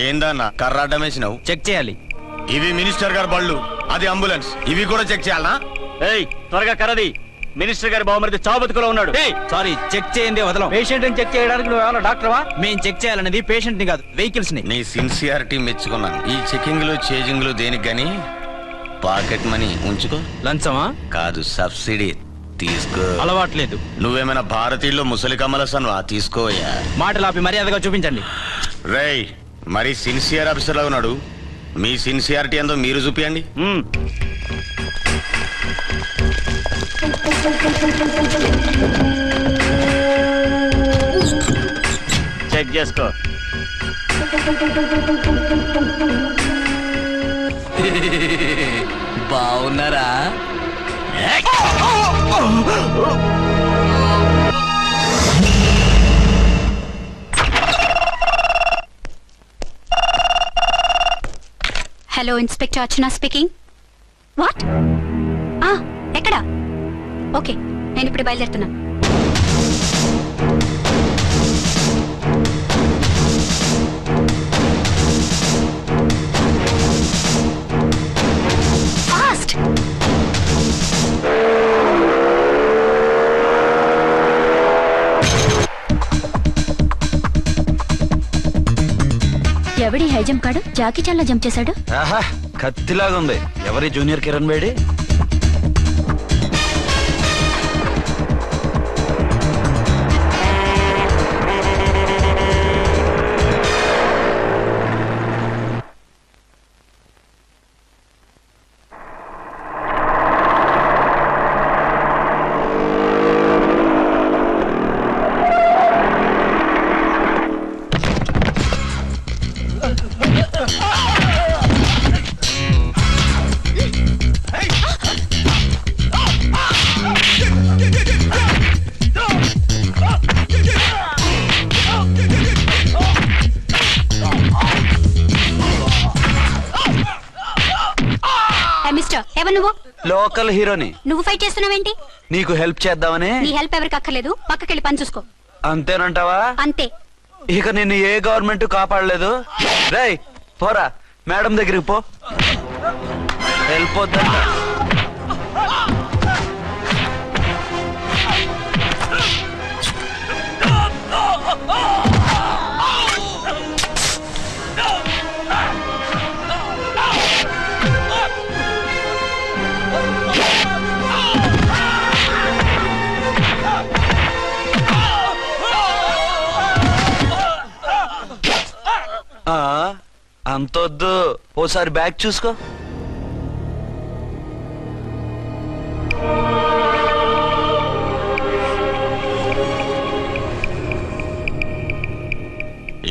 ఏందన్నా కర్రాడ్డం వేసినావు? చెక్ చేయాలి. ఇవి మినిస్టర్ గారి బళ్ళు, అది అంబులెన్స్, ఇవి కూడా చెక్ చేయాలనా? ఏయ్ త్వరగా కర్రది, మినిస్టర్ గారి బావమరిది చావుబతుకులో ఉన్నాడు. సారీ, చెక్ చేయండి వదలం. పేషెంట్ ని చెక్ చేయడానికి నువ్వు ఏమైనా డాక్టర్వా? మేము చెక్ చేయాలనేది పేషెంట్ ని కాదు, వెహికల్స్ ని. నీ సిన్సియారిటీ మెచ్చుకున్నాను. ఈ చెకింగ్ లో చేజింగ్ లో దేనికి గానీ పాకెట్ మనీ ఉంచుకో. లంచమా? కాదు, సబ్సిడీ తీసుకో. అలవాట్లేదు. నువ్వేమైనా భారతీయుల్లో ముసలి కమలసన్వా? తీసుకోయా. మాటలు ఆపి మర్యాదగా చూపించండి. రేయ్, మరి సిన్సియర్ ఆఫీసర్ లా ఉన్నాడు. మీ సిన్సియారిటీ ఏందో మీరు చూపియండి. చెక్ చేసుకో. బాగున్నారా? Hello, inspector Archana speaking. What? ఎక్కడ? ఓకే, నేను ఇప్పుడు బయలుదేరుతున్నాను. ఫాస్ట్! ఎవడి హై జంప్ కాడు జాకీ చాన్ లా జంప్ చేశాడు. కత్తిలాగా ఉంది. ఎవరి జూనియర్ కిరణ్ బేడి? లోకల్ హీరోని. నువ్వు ఫైట్ చేస్తున్నావేంటి? నీకు హెల్ప్ చేద్దామని. నీ హెల్ప్ ఎవరికి అక్కర్లేదు, పక్కకెళ్ళి పని చూసుకో. అంతేనంటావా? అంతే. ఇక నిన్ను ఏ గవర్నమెంట్ కాపాడలేదు. రేయ్ పోరా, మేడం దగ్గరికి పో. హెల్ప్ వద్దంట. అంతొద్దు, ఓసారి బ్యాగ్ చూసుకో.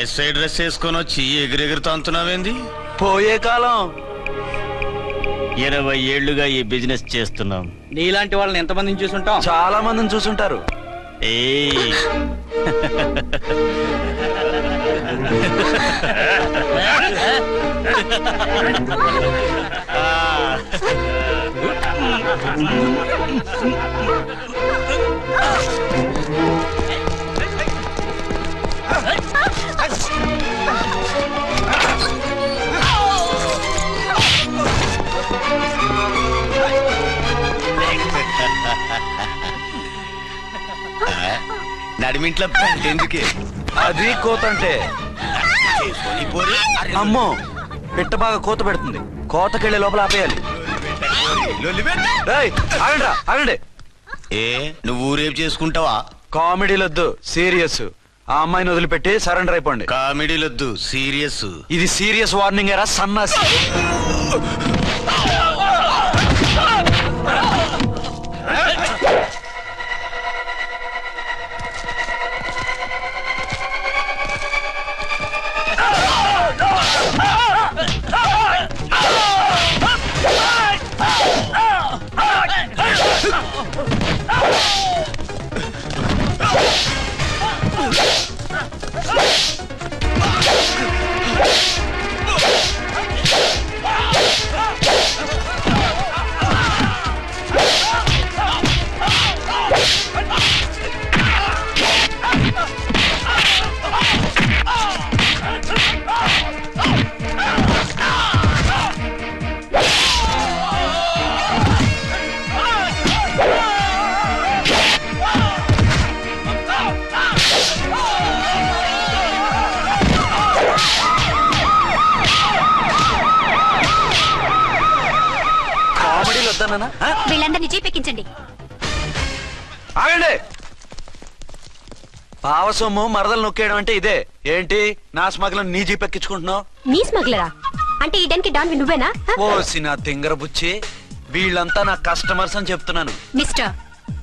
ఎస్ఐ డ్రెస్ వేసుకొని వచ్చి ఎగిరెగిరితో అంటున్నావేంది? పోయే కాలం. 20 ఏళ్లుగా ఈ బిజినెస్ చేస్తున్నాం. నీలాంటి వాళ్ళని ఎంతమందిని చూసుంటాం? చాలా మందిని చూసుంటారు. నడిమింట్లో ఎందుకే? అది కోతంటే. అమ్మో, పిట్ట బాగా కోత పెడుతుంది. కోతకెళ్లే లోపల ఆపేయాలి. ఆగండి. ఏ నువ్వు ఊరేపు చేసుకుంటావా? కామెడీలొద్దు, సీరియస్. ఆ అమ్మాయిని వదిలిపెట్టి సరెండర్ అయిపోండి. కామెడీలొద్దు, సీరియస్. ఇది సీరియస్ వార్నింగ్ ఏరా సన్నాసి. చేస్తున్నానా? వీళ్ళందరినీ జీపెక్కించండి. ఆగండి. పావ సొమ్ము మరదలు నొక్కేయడం అంటే ఇదే. ఏంటి నా స్మగ్లం నీ జీప్ ఎక్కించుకుంటున్నావు? నీ స్మగ్లరా అంటే ఈ డెన్కి డాన్ నువ్వేనా? ఓసి నా తింగర బుచ్చి, వీళ్ళంతా నా కస్టమర్స్ అని చెప్తున్నాను. మిస్టర్,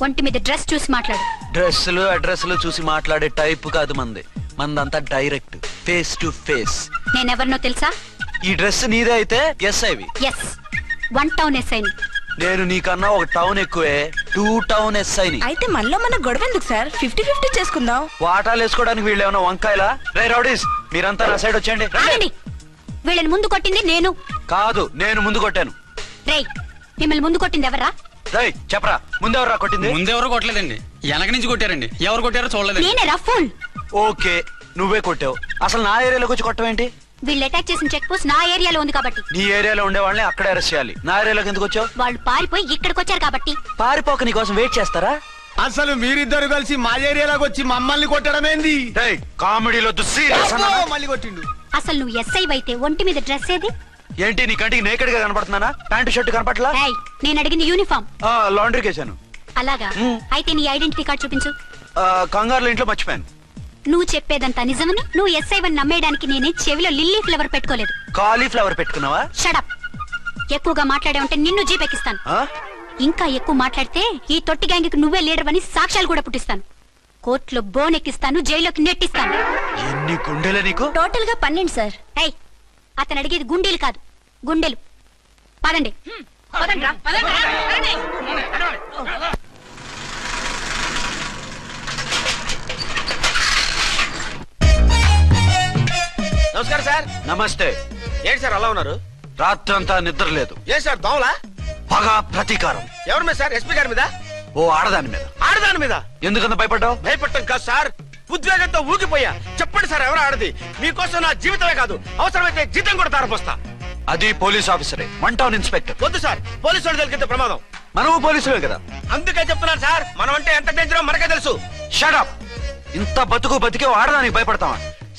ఒంటి మీద డ్రెస్ చూసి మాట్లాడు. డ్రెస్సులు అడ్రస్లు చూసి మాట్లాడే టైప్ కాదు మంది. మందంతా డైరెక్ట్, ఫేస్ టు ఫేస్. నేనెవరినో తెలుసా? ఈ డ్రెస్ నీదే అయితే ఎస్ఐవి. ఎస్, 1 టౌన్ ఎస్ఐని. నేను నీకన్నా ఒక టౌన్ ఎక్కువే, 2 టౌన్ ఎస్ఐని. అయితే మనలో మన గొడవ ఎందుకు సార్? 50-50 చేసుకుందాం. వాటాలు వేసుకోవడానికి వీళ్ళు ఏమైనా వంకాయలా? రే రౌడీస్, మీరంతా నా సైడ్ వచ్చేయండి. ఆగండి. వీళ్ళని ముందు కొట్టింది నేను కాదు, నేను ముందు కొట్టాను. రేయ్, మిమ్మల్ని ముందు కొట్టింది ఎవరా? రేయ్ చెప్పరా, ముందెవరా కొట్టింది? ముందెవరు కొట్టలేదండి, వెనక నుంచి కొట్టారండి. ఎవరు కొట్టారో చూడలేదు. నేనే రఫూల్. ఓకే, నువ్వే కొట్టావు. అసలు నా ఏరియాలోకి వచ్చి కొట్టవేంటి? వీళ్ళు అటాక్ చేసిన చెక్ పోస్ట్ నా ఏరియాలో ఉంది కాబట్టి. నీ ఏరియాలో ఉండే వాళ్ళని అక్కడే అరెస్ట్ చేయాలి. నా ఏరియాలోకి ఎందుకు వచ్చావు? వాళ్ళు పారిపోయి ఇక్కడికి వచ్చారు కాబట్టి. పారిపోక నీ కోసం వెయిట్ చేస్తారా? అసలు మీరిద్దరు కలిసి మా ఏరియాలోకి వచ్చి మమ్మల్ని కొట్టడమేంది? కామెడీలో మళ్ళీ కొట్టిండు. అసలు నువ్వు ఎస్ఐ అయితే ఒంటి మీద డ్రెస్ ఏది? ఏంటి నీ కంటికి నేకెడ్ గా కనపడుతున్నానా? Pant shirt కనపట్లా? ఏయ్, నేను అడిగింది యూనిఫామ్. లాండ్రీకి వేసాను. అలాగా? అయితే నీ ఐడెంటిటీ కార్డ్ చూపించు. కంగారులో ఇంట్లో మర్చిపోయాను. నువ్వు చెప్పేదంతా నిజమని నువ్వు ఎస్ఐ వన్ నమ్మేయడానికి నేనే చెవిలో లిల్లీ ఫ్లవర్ పెట్టుకోలేదు. కాలీఫ్లవర్ పెట్టుకున్నావా? షడప్. ఎక్కువగా మాట్లాడే ఉంటే నిన్ను జీపెక్కిస్తాను. ఇంకా ఎక్కువ మాట్లాడితే ఈ తొట్టి గ్యాంగ్కి నువ్వే లీడర్ అని సాక్ష్యాలు కూడా పుట్టిస్తాను. కోర్టులో బోన్ ఎక్కిస్తాను, జైల్లోకి నెట్టిస్తాను. ఎన్ని గుండెలే నీకు? టోటల్ గా 12 సార్. ఏయ్, అతను అడిగేది గుండెలు కాదు, గుండెలు. పదండి. నమస్కారం సార్. నమస్తే. ఏంటి సార్ అలా ఉన్నారు? రాత్రంతా నిద్ర లేదు. ఏ సార్ దోమలా? పగ ప్రతీకారం. ఎవరి మీద సార్? ఎస్పీ గారి మీద? ఓ ఆడదాని మీద. ఆడదాని మీద? ఎందుకంత భయపడ్డావు? భయపడటం కాదు సార్, ఉద్వేగంతో ఊగిపోయా. చెప్పండి సార్, ఎవరు ఆడది? మీకోసం నా జీవితమే కాదు, అవసరమైతే జీతం కూడా తారపోస్తా. అది పోలీస్ ఆఫీసరే, 1 టౌన్ ఇన్స్పెక్టర్. వద్దు సార్, పోలీసు వాళ్ళు దొరికితే ప్రమాదం. మనము పోలీసులే కదా. అందుకే చెప్తున్నాను సార్, మనం అంటే ఎంత డేంజరో మనకే తెలుసు. షడప్. ఇంత బతికే ఆడదానికి భయపడతావా?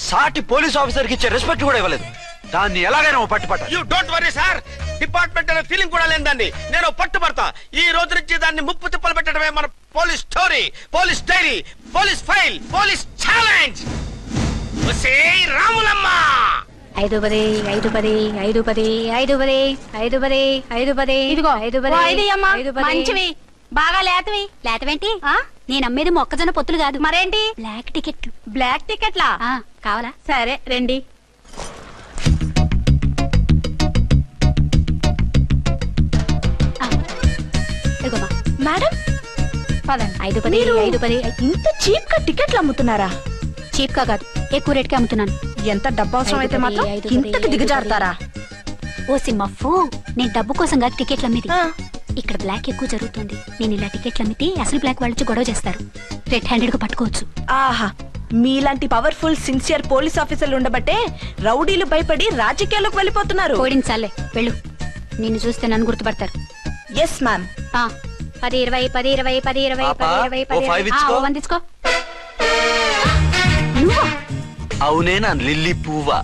సాటి పోలీస్ ఆఫీసర్ కి ఇచ్చే రెస్పెక్ట్ కూడా ఇవ్వలేదు. దాన్ని ఎలాగైనా పట్టుపట్ట. You don't worry sir, department అనే ఫీలింగ్ కూడా లేని దాన్ని నేను పట్టుబడతా. ఈ రోజు నుంచి దాన్ని ముప్పు తిప్పలు పెట్టడమే మన police story, police diary, police file, police challenge. Ramulamma 5-10 5-10 5-10 5-10 5-10 5-10 ఇదిగో 5-10 మంచివి బాగా లేతవి. లేతవేంటి? నేను అమ్మేది మొక్కజొన్న పొత్తులు కాదు. మరేంటి? బ్లాక్ టికెట్లు. బ్లాక్ టికెట్లా? కావాలా? సరే రండి. మేడం పదండి. 5-10 5-10. ఇంత చీప్ గా టికెట్లు అమ్ముతున్నారా? చీప్ గా కాదు, ఎక్కువ రేట్ కి అమ్ముతున్నాను. ఎంత డబ్బు అవసరం అయితే మాత్రం ఇంతకు దిగజారుతారా? ఓ సిమ్మఫో, నేను డబ్బు కోసం కాదు టికెట్లు అమ్మేది. ఇక్కడ బ్లాక్ ఎక్కువ జరుగుతుంది. నేను ఇలా టికెట్లు అమ్మితే అసలు బ్లాక్ వాళ్ళు గొడవ చేస్తారు. రెడ్ హ్యాండెడ్ గా పట్టుకోవచ్చు. ఆహా, మీలాంటి పవర్ఫుల్ సిన్సియర్ పోలీస్ ఆఫీసర్లు ఉండబట్టే రౌడీలు భయపడి రాజకీయాల్లోకి వెళ్ళిపోతున్నారు. ఓడించాలే, వెళ్ళు. నిన్ను చూస్తే నన్ను గుర్తుపడతారు. Yes ma'am. 10-20 10-20 10-20 10-20 10 తీసుకో. అవునే నా లిల్లీ పువ్వా?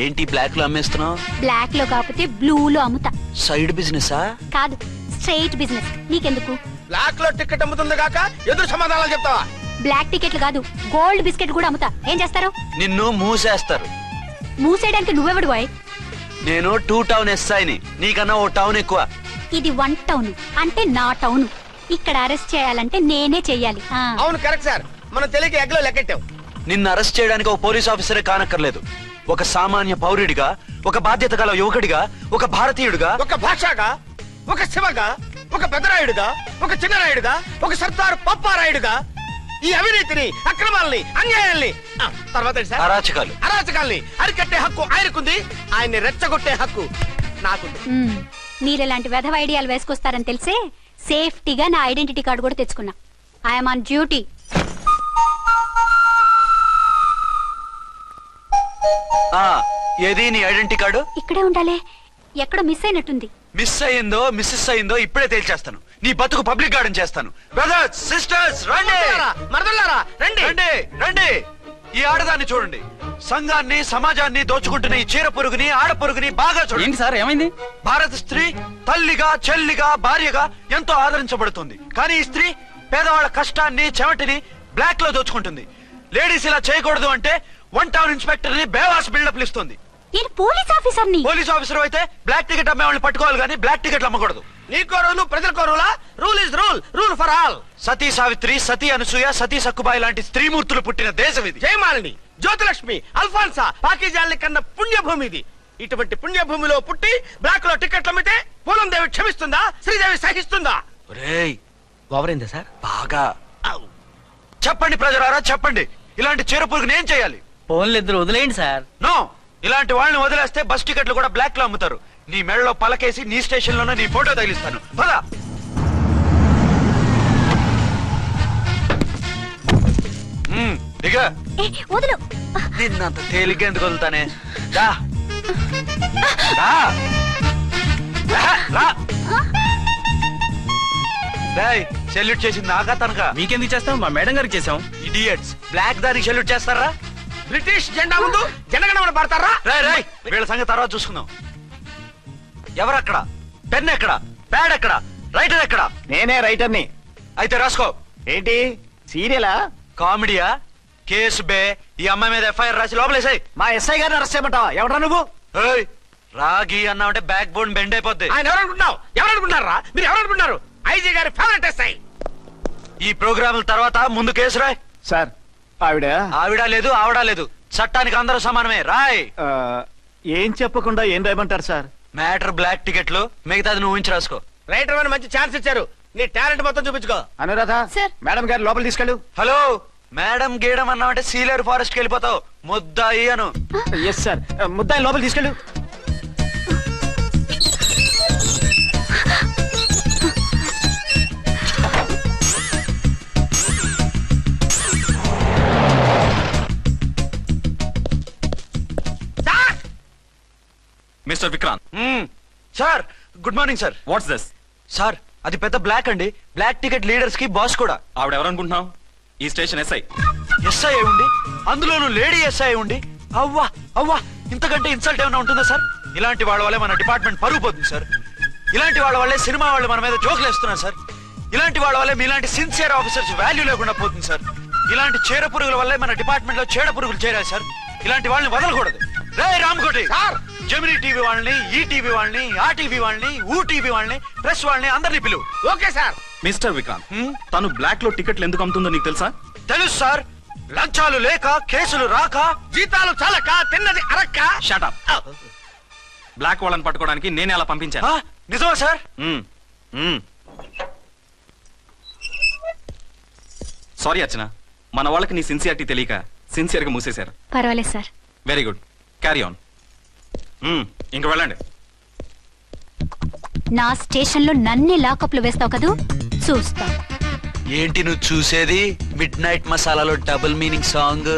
ఏంటి బ్లాక్ లో అమ్మేస్తున్నావు? బ్లాక్ లో కాకపోతే బ్లూ లో అమ్ముతా. సైడ్ బిజినెసా? కాదు, స్ట్రైట్ బిజినెస్. నీకెందుకు? బ్లాక్ లో టికెట్ అమ్ముతుంది కాక ఎదురు సమాధానాలు చెప్తావా? బ్లాక్ టికెట్లు కాదు, గోల్డ్ బిస్కెట్ కూడా అమ్ముతా. ఏం చేస్తారు? నిన్ను మూసేస్తారు. మూసేయడానికి నువ్వెవడు బాయ్? నేను 2 టౌన్ ఎస్ఐని, నీకన్నా ఓ టౌన్ ఎక్కువ. ఇది 1 టౌన్ అంటే నా టౌన్. ఇక్కడ అరెస్ట్ చేయాలంటే నేనే చెయ్యాలి. అవును కరెక్ట్ సార్, మనం తెలియక ఎగ్లో లెక్కెట్టాం. నిన్ను అరెస్ట్ చేయడానికి ఒక పోలీస్ ఆఫీసరే కానక్కర్లేదు. ఒక సామాన్య పౌరుడిగా, ఒక బాధ్యత గల యువకుడిగా, ఒక భారతీయుడిగా, ఒక భాషగా, ఒక శివగా, ఒక పెద్దరాయుడుగా, ఒక చిన్నరాయుడుగా, ఒక సర్దార్ పప్పారాయుడుగా ఈ అవినీతిని, అక్రమాలని, అన్యాయాల్ని, తర్వాత అరాచకాల్ని అరికట్టే హక్కు ఆయనకుంది. ఆయన్ని రెచ్చగొట్టే హక్కు నాకుంది. మీరెలాంటి వెధవ ఐడియాలు వేసుకొస్తారని తెలిసే సేఫ్టీగా నా ఐడెంటిటీ కార్డు కూడా తెచ్చుకున్నా. I'm on duty. ఏది నీ ఐడెంటిటీ కార్డు? ఇక్కడే ఉండాలి. ఎక్కడ మిస్ అయినట్టుంది. మిస్ అయ్యిందో మిస్సెస్ అయ్యిందో ఇప్పుడే తేల్చేస్తాను. నీ బతుకు పబ్లిక్ గార్డెన్ చేస్తాను. బ్రదర్స్, సిస్టర్స్, రండి. మరదల్లారా రండి. రండి రండి. ఈ ఆడదాన్ని చూడండి. సంఘాన్ని సమాజాన్ని దోచుకుంటున్న ఈ చీర పురుగుని ఆడ పురుగుని బాగా చూడండి. ఏంటి సార్ ఏమైంది? భారత స్త్రీ తల్లిగా చెల్లిగా భార్యగా ఎంతో ఆదరించబడుతుంది. కానీ ఈ స్త్రీ పేదవాళ్ళ కష్టాన్ని చెమటిని బ్లాక్ లో దోచుకుంటుంది. లేడీస్ ఇలా చేయకూడదు అంటే 1 టౌన్ ఇన్స్పెక్టర్ ని బేవాస్ బిల్డప్ ఇస్తుంది. నేను పోలీస్ ఆఫీసర్ని. పోలీస్ ఆఫీసర్ అయితే బ్లాక్ టికెట్ అమ్మే వాళ్ళని పట్టుకోవాలి కానీ బ్లాక్ టికెట్లు అమ్మకూడదు. నీకో రూలు ప్రజలకో రూలా? Rule is rule, rule for all. Sati Savitri, Sati Anasuya, Sati Sakkubai లాంటి స్త్రీమూర్తులు పుట్టిన దేశం ఇది. జయమాలిని, జ్యోతిలక్ష్మి, అల్ఫాన్సా, పాకిజాల్ని కన్న పుణ్యభూమి ఇది. ఇటువంటి పుణ్యభూమిలో పుట్టి బ్లాక్ లో టికెట్లు అమ్మితే పూలం దేవి క్షమిస్తుందా? శ్రీదేవి సహిస్తుందా? ఒరేయ్ ఓవరైందా సార్? బాగా చెప్పండి ప్రజలారా, చెప్పండి. ఇలాంటి చీర పురుగుని ఏం చేయాలి? ఫోన్లు ఇద్దరు వదిలేయండి సార్. నో, ఇలాంటి వాళ్ళని వదిలేస్తే బస్ టికెట్లు కూడా బ్లాక్ లో అమ్ముతారు. నీ మెడలో పలకేసి నీ స్టేషన్ లోనే నీ ఫోటో తగిలిస్తాను. పదా దిగా. వదులు. నిన్నంత తేలిగ్గా ఎందుకు వదులుతానే? రా. రా. రా. రా. రేయ్, సెల్యూట్ చేసింది నాకా తనకా? మీకెందుకు చేస్తాం? మా మేడం గారికి చేసాం. ఇడియట్స్, బ్లాక్ దానికి సెల్యూట్ చేస్తారా? బ్రిటిష్ జెండా ముందు జనగణమన పడతారా? రేయ్ రేయ్, వీళ్ళ సంగతి తర్వాత చూసుకుందాం. ఎవరక్కడ? పెన్ ఎక్కడ? ప్యాడ్ ఎక్కడ? రైటర్ ఎక్కడ? నేనే రైటర్ని. అయితే రాసుకో. ఏంటి సీరియలా? కామెడీయా? కేసు బే. ఈ అమ్మాయి మీద ఎఫ్ఐఆర్ రాసి లోపలేసాయి. మా ఎస్ఐ గారిని అరెస్ట్ చేయమంటావా? ఎవడరా నువ్వు? ఏయ్, రాగి అన్నావంటే బ్యాక్ బోన్ బెండ్ అయిపోద్ది. ఆయన ఎవరనుకుంటున్నావు? ఎవరనుకుంటున్నారా మీరు? ఎవరనుకుంటున్నారు? ఐజీ గారి ఫేవరెట్ ఎస్ఐ. ఈ ప్రోగ్రాముల తర్వాత ముందు కేసు రాయ్. సార్ ఆవిడ ఆవిడ లేదు ఆవిడ లేదు, చట్టానికి అందరూ సమానమే. రాయ్. ఏం చెప్పకుండా ఏం రాయమంటారు సార్? మ్యాటర్ బ్లాక్ టికెట్లు, మిగతాది నువ్వు ఉంచి రాసుకో. రైటర్ అని మంచి ఛాన్స్ ఇచ్చారు. నీ టాలెంట్ మొత్తం చూపించుకో. అనురాధ సార్. మేడం గారు లోపల తీసుకెళ్ళు. హలో, మేడం గీయడం అన్నావంటే సీలేరు ఫారెస్ట్ కి వెళ్ళిపోతావు. ముద్దాయి అను. Yes sir. ముద్దాయి లోపల తీసుకెళ్ళు. Mister Vikrant, sir, good morning sir. What's this? Sir, అది పెద్ద బ్లాక్ అండి. బ్లాక్ టికెట్ లీడర్స్ కి బాస్ కూడా. ఆవిడ ఎవరనుకుంటున్నావు? ఈ స్టేషన్ ఎస్ఐ. ఎస్ఐ ఉండి, అందులోనూ లేడీ ఎస్ఐ ఉండి, అవ్వా అవ్వా, ఇంతకంటే ఇన్సల్ట్ ఏమైనా ఉంటుందా సార్? ఇలాంటి వాళ్ళ వల్లే మన డిపార్ట్మెంట్ పరుగు పోతుంది సార్. ఇలాంటి వాళ్ళ వల్లే సినిమా వాళ్ళు మన మీద జోకులు వేస్తున్నారు సార్. ఇలాంటి వాళ్ళ వల్లే మీలాంటి సిన్సియర్ ఆఫీసర్స్ వాల్యూ లేకుండా పోతుంది సార్. ఇలాంటి చీడ పురుగుల వల్లే మన డిపార్ట్మెంట్ లో చీడ పురుగులు చేరాయి సార్. ఇలాంటి వాళ్ళని వదలకూడదు. రే రామ్కోటి సార్, జెమినీ టీవీ వాళ్ళని, ఈ టీవీ వాళ్ళని, ఆ టీవీ వాళ్ళని, ఊ టీవీ వాళ్ళని, ప్రెస్ వాళ్ళని అందరినీ పిలువు. Okay sir. మిస్టర్ విక్రాంత్, తను బ్లాక్ లో టికెట్లు ఎందుకు అమ్ముతుందో నీకు తెలుసా? తెలుసు సార్. లంచాలు లేక, కేసులు రాక, జీతాలు చాలక, తిన్నది అరక్క. Shut up. బ్లాక్ వాళ్ళని పట్టుకోవడానికి నేనే అలా పంపించాను. నిజమా సార్? సారీ అర్చన, మన వాళ్ళకి నీ సిన్సియారిటీ తెలియక సిన్సియర్ గా మూసేశారు. పర్వాలేదు sir. Very good, carry on. ఇంక వెళ్ళండి. నా స్టేషన్ లో నన్నే లాకప్ లో వేస్తావు కదూ, చూస్తా. ఏంటి నువ్వు చూసేది? మిడ్ నైట్ మసాలాలో డబుల్ మీనింగ్ సాంగ్.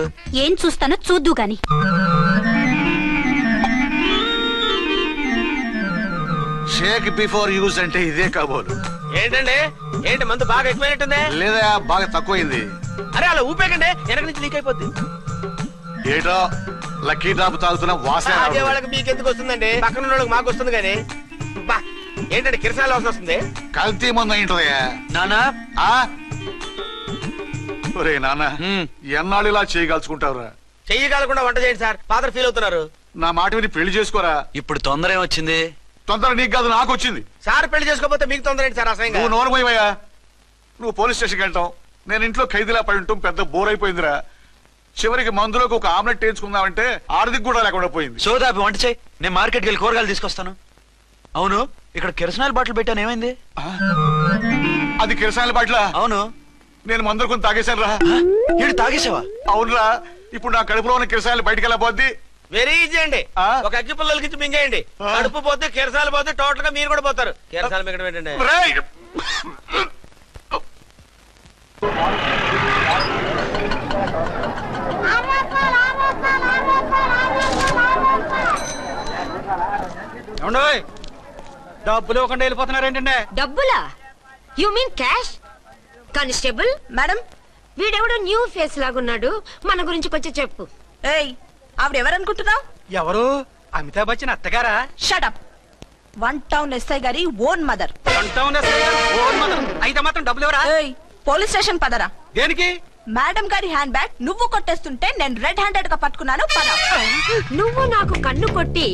ఏం చూస్తానో చూద్దు గాని. షేక్ బిఫోర్ యూజ్ అంటే ఇదే కాబోలు. ఏంటండి, ఏంటి మందు బాగా ఎక్కువైనట్టుంది? లేదా బాగా తక్కువైంది. అరే అలా ఊపేకండి, వెనక నుంచి లీక్ అయిపోద్ది. ఏటో లక్కీ డ్రాప్ తాగుతున్న వాసన అదే రావట్లేదు. వాళ్ళకి మీకెందుకు వస్తుందండి? పక్కన ఉన్న వాళ్ళకి మాకు వస్తుంది కానీ. బా, ఏంటంటే కిరసనాల వాసన వస్తుంది. కల్తీ మందు అయింటదయ్యా. నానా, ఒరే నాన్న, ఎన్నాళ్ళు ఇలా చేయగలుచుకుంటావురా? చెయ్యగలకుండా వంట చేయండి సార్, ఫాదర్ ఫీల్ అవుతున్నారు. నా మాట విని పెళ్లి చేసుకోరా. ఇప్పుడు తొందర ఏమొచ్చింది? తొందర నీకు కాదు, నాకు వచ్చింది. సార్ పెళ్లి చేసుకోకపోతే మీకు తొందర ఏంటి సార్? అసహ్యంగా. నువ్వు నోరు పోయివయ్యా. నువ్వు పోలీస్ స్టేషన్కి వెళ్తావు, నేను ఇంట్లో ఖైదీలా పడి ఉంటాం. పెద్ద బోర్ అయిపోయిందిరా. చివరికి మందులోకి ఒక ఆమ్లెట్ వేయించుకుందామంటే ఆర్థిక కూడా లేకుండా పోయింది. సోదాపి వంట చేయి, నేను మార్కెట్కి వెళ్ళి కూరగాయలు తీసుకొస్తాను. అవును, ఇక్కడ కిరసనాయిల్ బాటిల్ పెట్టాను, ఏమైంది? అది కిరసాల బాట్లా? అవును. నేను మందులు కొని తాగేశాను రా. ఏడు తాగేసావా? అవునురా. ఇప్పుడు నా కడుపులో ఉన్న కిరసాయలు బయటికి వెళ్ళబోద్ది. వెరీ ఈజీ అండి. ఒక అగ్గి పుల్లలకి మింగేయండి, కడుపు పోతే కిరసాలు పోతే టోటల్ గా మీరు కూడా పోతారు. కిరసాలు మింగడం ఏంటండి? రేయ్! డబ్బులు ఇవ్వకుండా వెళ్ళిపోతున్నారు ఏంటంటే? డబ్బులా? You mean cash? Constable madam, వీడెవడో న్యూ ఫేస్ లాగున్నాడు, మన గురించి కొంచెం చెప్పు. ఏయ్, ఆవిడెవరనుకుంటున్నావు? ఎవరు? అమితాబ్ బచ్చన్ అత్తగారా? షటప్. 1 టౌన్ ఎస్ఐ గారి ఓన్ మదర్. అయితే మాత్రం డబ్బులు ఎవరా? పోలీస్ స్టేషన్ పదరా. దేనికి? మేడం గారి హ్యాండ్ బ్యాగ్ నువ్వు కొట్టేస్తుంటే నేను రెడ్ హ్యాండెడ్ గా పట్టుకున్నాను. పద. నువ్వు నాకు కన్ను కొట్టి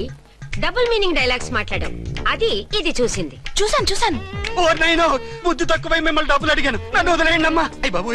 డబుల్ మీనింగ్ డైలాగ్స్ మాట్లాడావు. అది ఇది చూసింది. చూసాను. ఓ నైనో, బుద్ధి తక్కువై మిమ్మల్ని డబ్బులు అడిగాను. నన్ను వదిలేయండి అమ్మా. అయ్య బాబు.